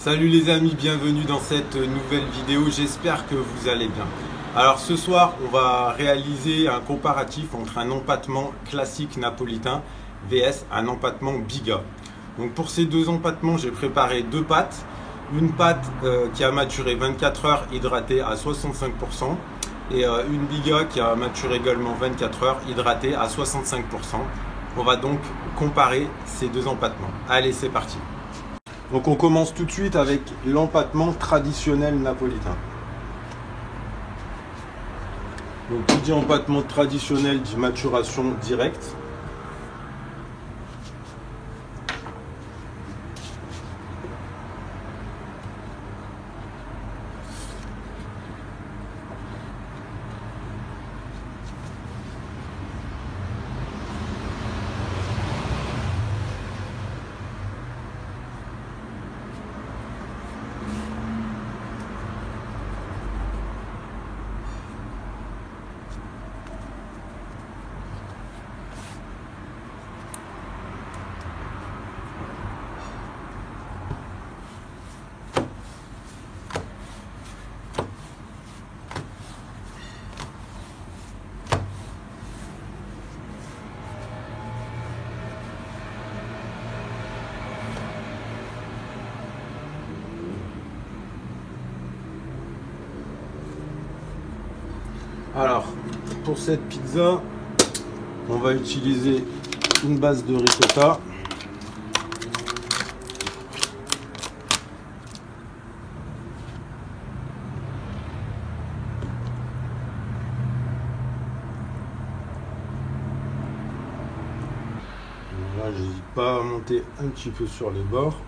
Salut les amis, bienvenue dans cette nouvelle vidéo, j'espère que vous allez bien. Alors ce soir, on va réaliser un comparatif entre un empattement classique napolitain vs un empattement biga. Donc pour ces deux empattements, j'ai préparé deux pâtes. Une pâte qui a maturé 24 heures hydratée à 65% et une biga qui a maturé également 24 heures hydratée à 65%. On va donc comparer ces deux empattements. Allez, c'est parti. Donc on commence tout de suite avec l'empattement traditionnel napolitain. Donc qui dit empattement traditionnel dit maturation directe. Alors, pour cette pizza, on va utiliser une base de ricotta. Là, j'hésite pas à monter un petit peu sur les bords.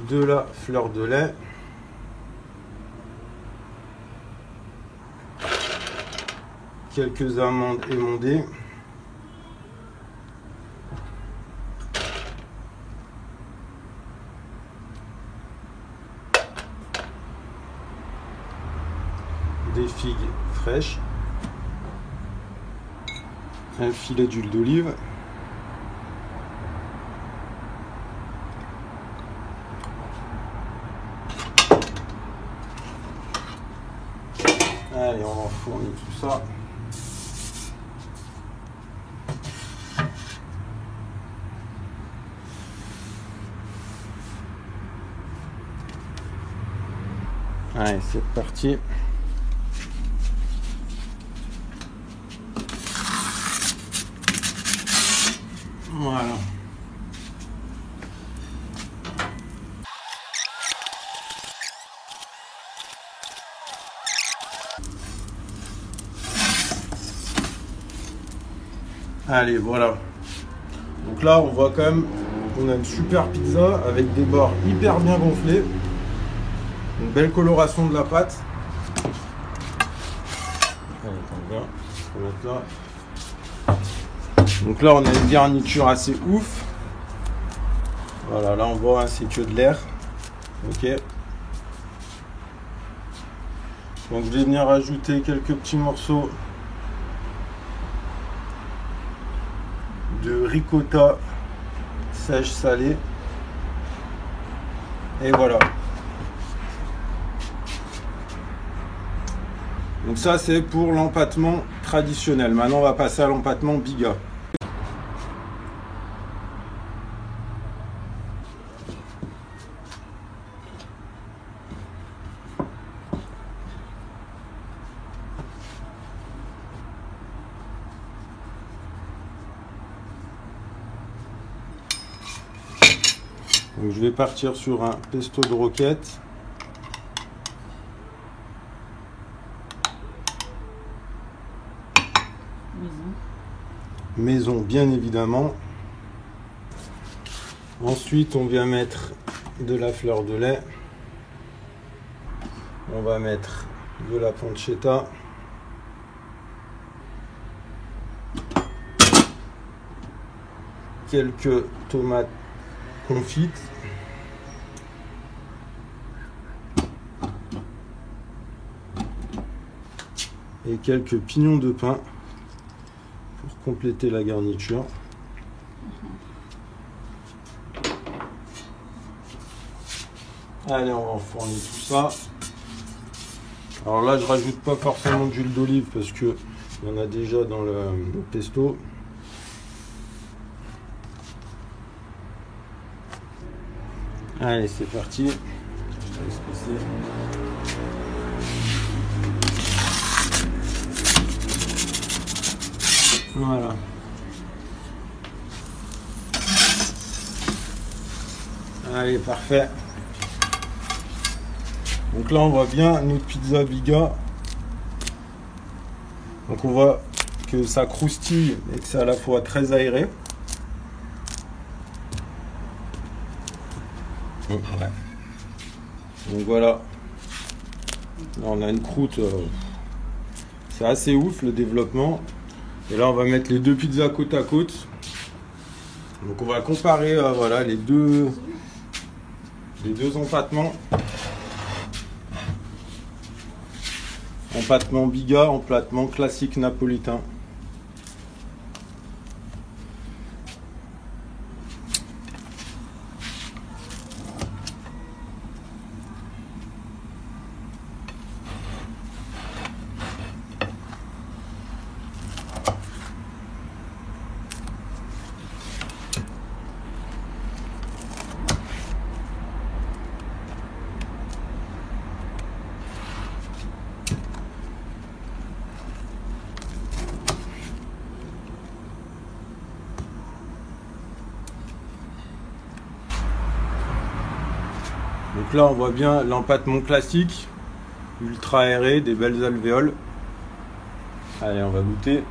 De la fleur de lait. Quelques amandes émondées. Des figues fraîches. Un filet d'huile d'olive. Allez, on enfourne tout ça. Allez, c'est parti. Voilà. Allez, voilà. Donc là, on voit quand même qu'on a une super pizza avec des bords hyper bien gonflés. Une belle coloration de la pâte. Allez, on va mettre là. Donc là, on a une garniture assez ouf. Voilà, là on voit, hein, c'est que de l'air. Ok. Donc je vais venir ajouter quelques petits morceaux de ricotta sèche salée. Et voilà. Donc ça c'est pour l'empattement traditionnel. Maintenant on va passer à l'empattement biga. Donc je vais partir sur un pesto de roquette. Maison bien évidemment. Ensuite on vient mettre de la fleur de lait. On va mettre de la pancetta. Quelques tomates confites. Et quelques pignons de pain pour compléter la garniture. Allez, on va enfourner tout ça. Alors là, je rajoute pas forcément d'huile d'olive parce que il y en a déjà dans le pesto. Allez, c'est parti. Je laisse passer. Voilà. Allez, parfait. Donc là, on voit bien notre pizza Biga. Donc on voit que ça croustille et que c'est à la fois très aéré. Ouais. Donc voilà. Là, on a une croûte. C'est assez ouf le développement. Et là, on va mettre les deux pizzas côte à côte. Donc on va comparer voilà, les deux empattements. Empattement Biga, empattement classique napolitain. Donc là, on voit bien l'empattement classique, ultra aéré, des belles alvéoles. Allez, on va goûter.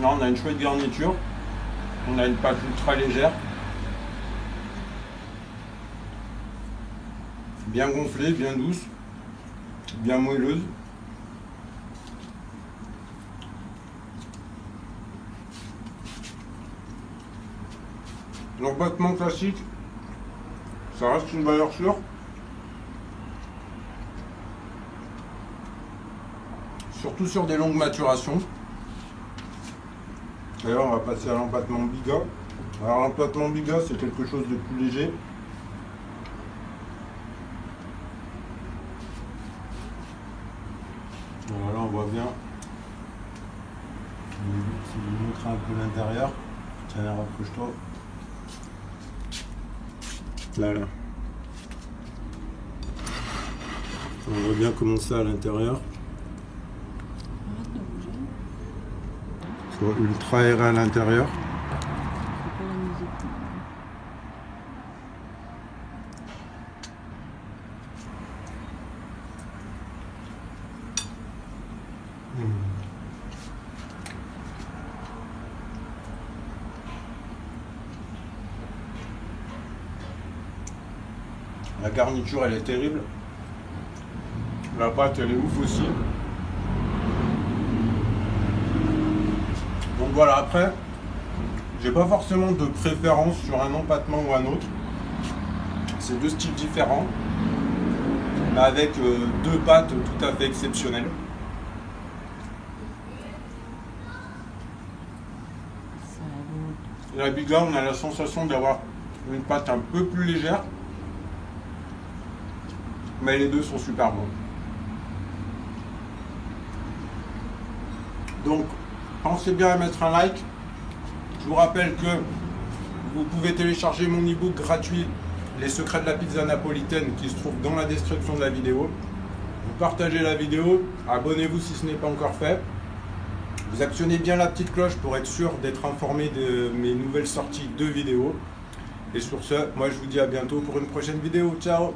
Là, on a une chouette garniture. On a une pâte ultra légère. Bien gonflée, bien douce, bien moelleuse. L'empattement classique, ça reste une valeur sûre. Surtout sur des longues maturations. D'ailleurs, on va passer à l'empattement Biga. Alors l'empattement Biga, c'est quelque chose de plus léger. Voilà, on voit bien. Si je vous montre un peu l'intérieur, tiens, rapproche-toi. Là. On voit bien comment ça à l'intérieur. C'est ultra aéré à l'intérieur. La garniture, elle est terrible. La pâte, elle est ouf aussi. Donc voilà, après, j'ai pas forcément de préférence sur un empattement ou un autre. C'est deux styles différents, mais avec deux pâtes tout à fait exceptionnelles. La Biga, on a la sensation d'avoir une pâte un peu plus légère. Mais les deux sont super bons. Donc, pensez bien à mettre un like. Je vous rappelle que vous pouvez télécharger mon e-book gratuit Les secrets de la pizza napolitaine qui se trouve dans la description de la vidéo. Vous partagez la vidéo, abonnez-vous si ce n'est pas encore fait. Vous actionnez bien la petite cloche pour être sûr d'être informé de mes nouvelles sorties de vidéos. Et sur ce, moi je vous dis à bientôt pour une prochaine vidéo. Ciao!